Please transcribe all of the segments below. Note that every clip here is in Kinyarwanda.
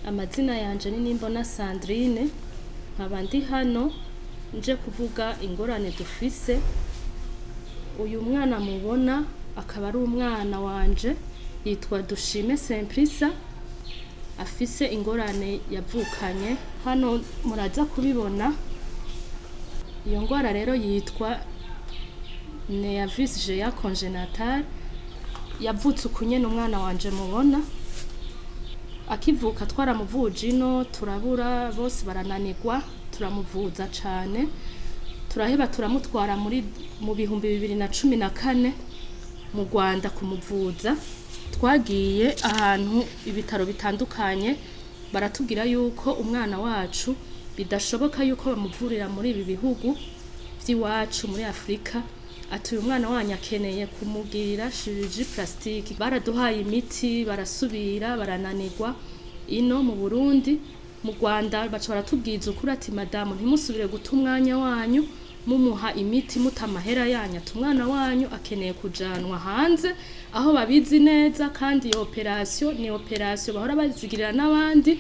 Amazina yanje ni Nimbona Sandrine, nkaba ndi hano nje kuvuga ingorane dufise. Uyu mwana mubona akaba ari umwana wanje, yitwa Dushime Simplisa, afise ingorane yavukanye. Hano muraza kubibona, iyo ngwara rero yitwa neavis gea congénitale. Yavutse ukunyene umwana wanje mubona. Akivuka twaramuvuje ino turabura, bose barananirwa, turamuvuza cane, turaheba turamutwara mu bihumbi 2014 mu Rwanda kumuvuza. Twagiye ahantu ibitaro bitandukanye, baratubwira yuko umwana wacu bidashoboka yuko bamuvurira muri ibi bihugu vy'iwacu muri Afrika. Ati uyu mwana wanyu akeneye kumugirira chirurgie plastique. Baraduhaye imiti, barasubira, barananirwa. Ino mu Burundi, mu Rwanda baca baratubwiza ukuri ati madamu ntimusubire guta umwanya wanyu mumuha imiti mutamahera yanyu. Ati umwana wanyu akeneye kujanwa hanze aho babizi neza, kandi iyo operation ni operation bahora bazigirira n'abandi,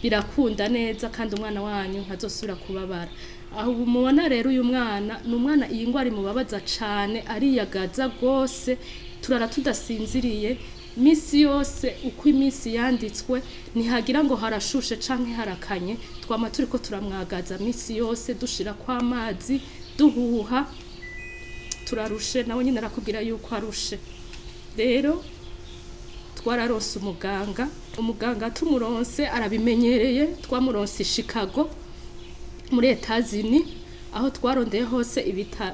birakunda neza kandi umwana wanyu ntazosubira kubabara. Aho mubona rero uyu mwana ni umwana iyi ngwara imubabaza cane, ariyagaza gose, turara tudasinziriye misi yose. Uko imisi yanditswe ntihagira ngo harashushe canke harakanye, twama turiko turamwagaza misi yose, dushira kwa amazi, duhuha, turarushe. Nawe nyine arakubwira yuko arushe. Rero twararonse umuganga tumuronse arabimenyereye. Twamuronse Chicago muri Etats-Unis, aho twarondeye hose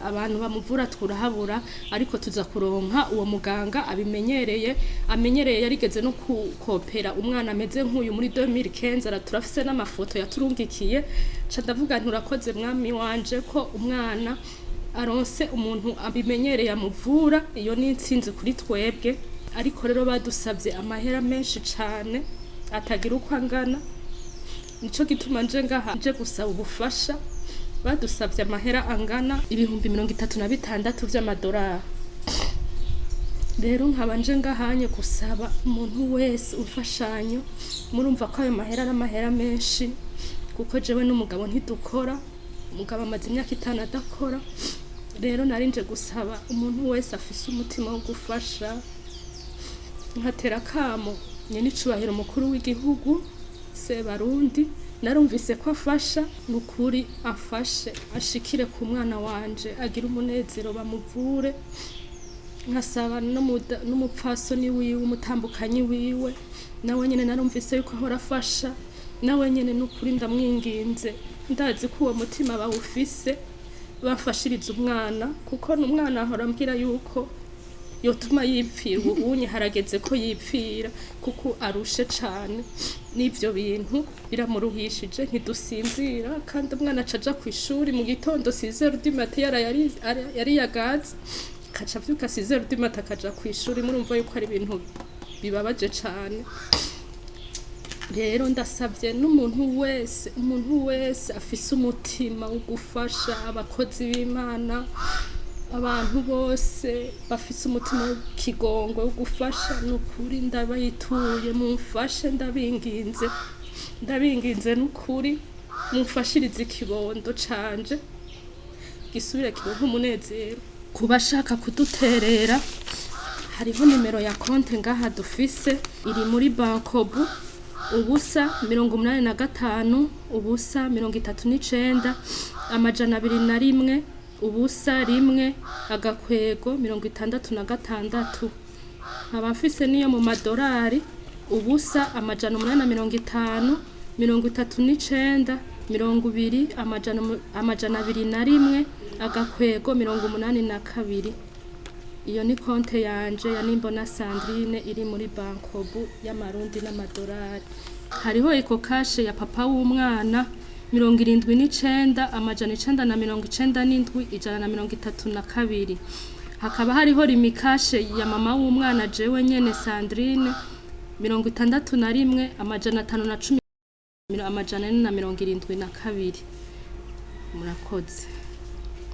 abantu bamuvura turahabura, ariko tuza kuronka uwo muganga abimenyereye, amenyereye. Yarigeze no kukopera umwana ameze nk'uyu muri 2015. Turafise n'amafoto yaturungikiye. Ca ndavuga nturakoze mwami wanje ko umwana aronse umuntu abimenyereye amuvura. Iyo ni intsinzi kuri twebwe. Ariko rero badusabye amahera menshi cane atagira uko angana, nico gituma nje ngaha nje gusaba ubufasha. Badusabye amahera angana ibihumbi 36 vy'amadolari. Rero nkaba nje ngahanye gusaba umuntu wese umfashanyo. Murumva ko ayo mahera ari amahera menshi, kuko jewe n'umugabo ntidukora. Umugabo amaze imyaka 5 adakora. Rero nari nje gusaba umuntu wese afise umutima wo gufasha. Nkatera kamo nyene icubahiro mukuru w'igihugu Sebarundi, narumvise ko afasha, nukuri afashe ashikire ku mwana wanje, agira umunezero, bamuvure. Nkasaba n'umupfasoni wiwe, umutambukanyi wiwe, nawe nyene narumvise yuko ahora afasha. Nawe nyene nukuri ndamwinginze, ndazi ko uwo mutima bawufise, bafashiriza umwana, kuko n'umwana ahora ambwira yuko yotuma yipfira. Ubunye harageze ko yipfira kuko arushe cane. N'ivyo bintu biramuruhishije, ntidusinzira, kandi umwana acaja ku ishuri mu gitondo 6h du matin yari yagaze, kaca vyuka 6h du matin akaja ku ishuri. Murumva yuko ari ibintu bibabaje cane. Rero ndasavye n'umuntu wese afise umutima wo gufasha, abakozi b'Imana, abantu bose bafise umutima w'ikigongo wo gufasha, nukuri ndabayituye, mumfashe, ndabinginze nukuri, mumfashirize ikibondo canje gisubire kironke umunezero. Kubashaka kuduterera, hariho nimero ya konte ngaha dufise, iri muri bankobu, ubusa 85 ubusa 39 201 ubusa 1 agakwego 66. Nkaba mfise niyo mu madolari, ubusa 850 39 20 201 agakwego 82. Iyo ni konte yanje ya Nimbona Sandrine, iri muri bankobu y'amarundi n'amadolari. Hariho iko kashe ya papa w'umwana 79 997 132. Hakaba hariho rimikashe ya mama w'umwana jewe nyene Sandrine 61 510 472. Murakoze.